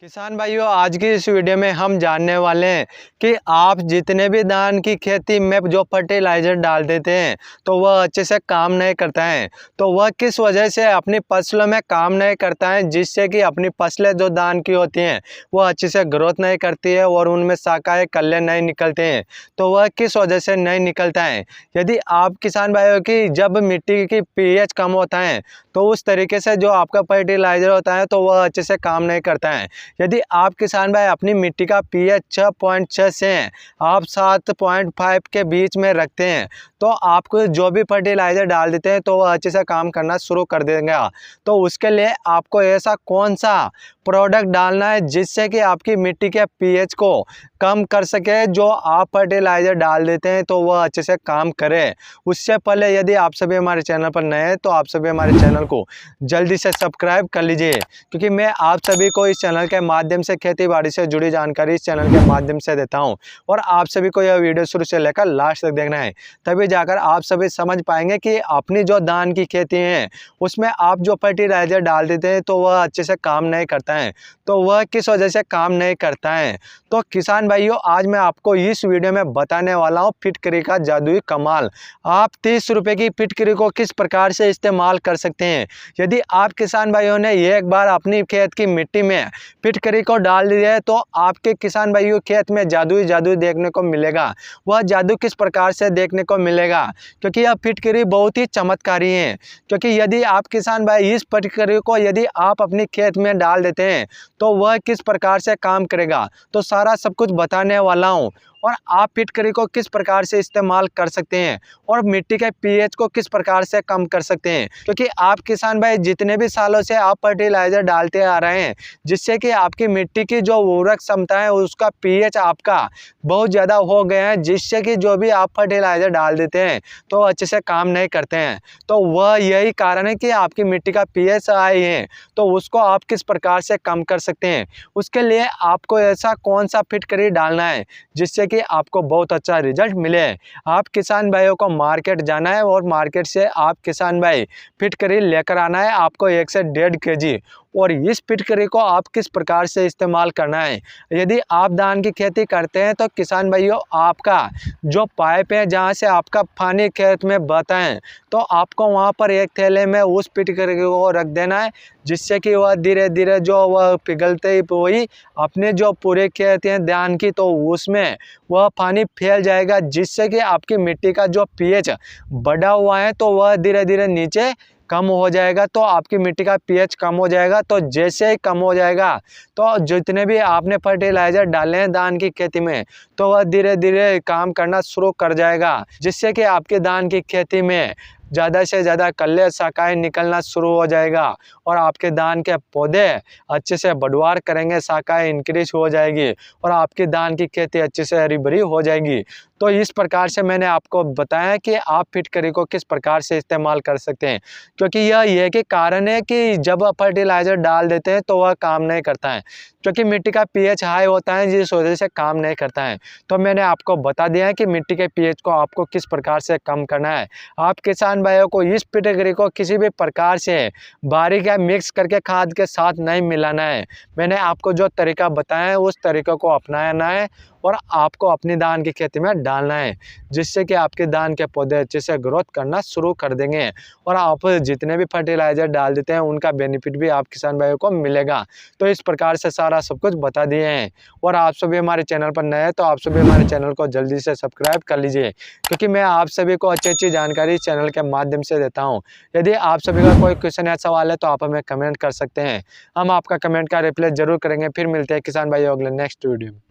किसान भाइयों, आज की इस वीडियो में हम जानने वाले हैं कि आप जितने भी धान की खेती में जो फर्टिलाइज़र डाल देते हैं तो वह अच्छे से काम नहीं करता है। तो वह किस वजह से अपनी फसलों में काम नहीं करता है, जिससे कि अपनी फसलें जो धान की होती हैं वह अच्छे से ग्रोथ नहीं करती है और उनमें शाखाएँ कल्ले नहीं निकलते हैं। तो वह किस वजह से नहीं निकलता है। यदि आप किसान भाइयों की जब मिट्टी की पीएच कम होता है तो उस तरीके से जो आपका फर्टिलाइज़र होता है तो वह अच्छे से काम नहीं करता है। यदि आप किसान भाई अपनी मिट्टी का पीएच 6.6 से आप 7.5 के बीच में रखते हैं तो आपको जो भी फर्टिलाइज़र डाल देते हैं तो वह अच्छे से काम करना शुरू कर देगा। तो उसके लिए आपको ऐसा कौन सा प्रोडक्ट डालना है जिससे कि आपकी मिट्टी के पीएच को कम कर सके, जो आप फर्टिलाइज़र डाल देते हैं तो वह अच्छे से काम करे। उससे पहले यदि आप सभी हमारे चैनल पर नए हैं तो आप सभी हमारे चैनल को जल्दी से सब्सक्राइब कर लीजिए, क्योंकि मैं आप सभी को इस चैनल के माध्यम से खेती बाड़ी से जुड़ी जानकारी इस चैनल के माध्यम से देता हूं। और आप सभी को यह वीडियो शुरू से लेकर लास्ट तक देखना है, तभी जाकर आप सभी समझ पाएंगे कि अपनी जो धान की खेती है उसमें आप जो फर्टिलाइज़र डाल देते हैं तो वह अच्छे से काम नहीं करता है। तो वह किस वजह से काम नहीं करता है, तो किसान भाइयों आज मैं आपको इस वीडियो में बताने वाला हूँ फिटकरी का जादुई कमाल। आप 30 रुपये की फिटकरी को किस प्रकार से इस्तेमाल कर सकते हैं। यदि आप किसान भाइयों ने एक बार अपनी खेत की मिट्टी में फिटकरी को डाल दिया है तो आपके किसान भाइयों खेत में जादू देखने को मिलेगा। वह जादू किस प्रकार से देखने को मिलेगा, क्योंकि यह फिटकरी बहुत ही चमत्कारी है। क्योंकि यदि आप किसान भाई इस फिटकरी को यदि आप अपने खेत में डाल देते हैं तो वह किस प्रकार से काम करेगा, तो सारा सब कुछ बताने वाला हूँ। और आप फिटकरी को किस प्रकार से इस्तेमाल कर सकते हैं और मिट्टी के पीएच को किस प्रकार से कम कर सकते हैं। क्योंकि आप किसान भाई जितने भी सालों से आप फर्टिलाइज़र डालते आ रहे हैं जिससे कि आपकी मिट्टी की जो उर्वरक क्षमता है उसका पीएच आपका बहुत ज़्यादा हो गया है, जिससे कि जो भी आप फर्टिलाइज़र डाल देते हैं तो अच्छे से काम नहीं करते हैं। तो वह यही कारण है कि आपकी मिट्टी का पीएच हाई है, तो उसको आप किस प्रकार से कम कर सकते हैं। उसके लिए आपको ऐसा कौन सा फिटकरी डालना है जिससे कि आपको बहुत अच्छा रिजल्ट मिले। आप किसान भाइयों को मार्केट जाना है और मार्केट से आप किसान भाई फिटकरी लेकर आना है आपको 1 से 1.5 केजी। और इस फिटकरी को आप किस प्रकार से इस्तेमाल करना है। यदि आप धान की खेती करते हैं तो किसान भाइयों आपका जो पाइप है जहां से आपका पानी खेत में बहता है तो आपको वहां पर एक थैले में उस फिटकरी को रख देना है, जिससे कि वह धीरे धीरे जो वह पिघलते ही हुई अपने जो पूरे खेत हैं धान की तो उसमें वह पानी फैल जाएगा, जिससे कि आपकी मिट्टी का जो पीएच बढ़ा हुआ है तो वह धीरे धीरे नीचे कम हो जाएगा। तो आपकी मिट्टी का पीएच कम हो जाएगा, तो जैसे ही कम हो जाएगा तो जितने भी आपने फर्टिलाइज़र डाले हैं धान की खेती में तो वह धीरे धीरे काम करना शुरू कर जाएगा, जिससे कि आपके धान की खेती में ज़्यादा से ज़्यादा कल्ले शाखाएँ निकलना शुरू हो जाएगा और आपके धान के पौधे अच्छे से बढ़वार करेंगे, शाखाएँ इंक्रीज हो जाएगी और आपकी धान की खेती अच्छे से हरी भरी हो जाएगी। तो इस प्रकार से मैंने आपको बताया कि आप फिटकरी को किस प्रकार से इस्तेमाल कर सकते हैं, क्योंकि यह एक ही कारण है कि जब आप फर्टिलाइज़र डाल देते हैं तो वह काम नहीं करता है, क्योंकि मिट्टी का पीएच हाई होता है जिस वजह से काम नहीं करता है। तो मैंने आपको बता दिया है कि मिट्टी के पीएच को आपको किस प्रकार से कम करना है। आप किसान भाइयों को इस फिटकरी को किसी भी प्रकार से बारीक या मिक्स करके खाद के साथ नहीं मिलाना है। मैंने आपको जो तरीका बताया है उस तरीके को अपनाना है और आपको अपनी धान की खेती में डालना है, जिससे कि आपके धान के पौधे अच्छे से ग्रोथ करना शुरू कर देंगे और आप जितने भी फर्टिलाइज़र डाल देते हैं उनका बेनिफिट भी आप किसान भाइयों को मिलेगा। तो इस प्रकार से सारा सब कुछ बता दिए हैं। और आप सभी हमारे चैनल पर नए हैं तो आप सभी हमारे चैनल को जल्दी से सब्सक्राइब कर लीजिए, क्योंकि मैं आप सभी को अच्छी अच्छी जानकारी इस चैनल के माध्यम से देता हूँ। यदि आप सभी का कोई क्वेश्चन या सवाल है तो आप हमें कमेंट कर सकते हैं, हम आपका कमेंट का रिप्लाई जरूर करेंगे। फिर मिलते हैं किसान भाइयों अगले नेक्स्ट वीडियो में।